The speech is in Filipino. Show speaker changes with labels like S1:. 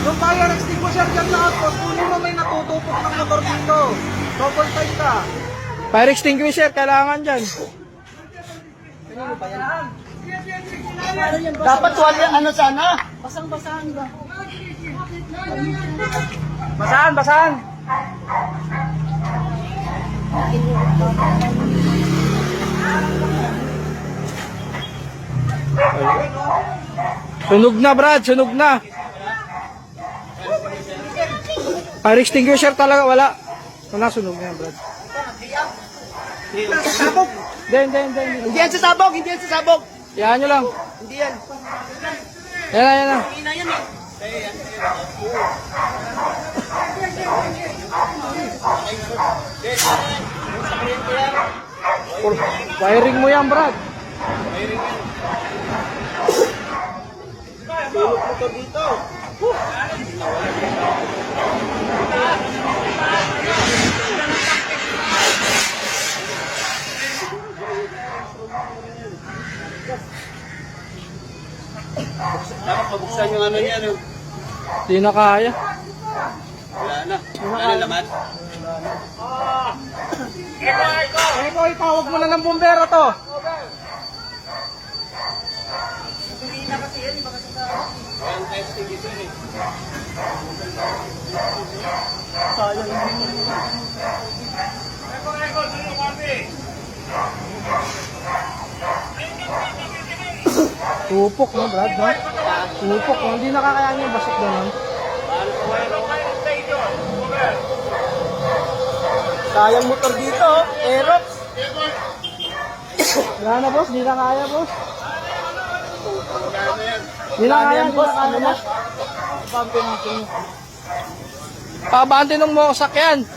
S1: Yung fire extinguisher dyan sa outpost, kunin mo may natutupok ng motor dito. Double time ka.
S2: Fire extinguisher, kailangan dyan.
S3: Dapat wala ano sana?
S1: Basahan.
S2: Sunog na, Brad, sunog na. Fire extinguisher talaga, wala. Wala, sunog na, Brad.
S1: Sabog!
S2: Den.
S3: Hindi yan sasabog, hindi yan sasabog.
S2: Yan nyo lang.
S3: Hindi yan.
S2: Yan na.
S3: Ina yan eh.
S2: Wiring mo yan, Brad.
S1: Tulog mo to dito.
S3: Dapat mabuksan yung ano niya. No?
S2: Di na kaya.
S3: Wala na. Wala na laman.
S1: Ikaw, huwag mo na ng bumbero to.
S3: Walang testing ito eh.
S2: Tupok, no, Brad, no? Tupok, no? Hindi nakakayanin yung basok ganun.
S3: Sayang motor dito. Aerox.
S2: Wala na, boss. Hindi na kaya, boss. Hindi na kaya, boss. Pabante ng mo sakyan.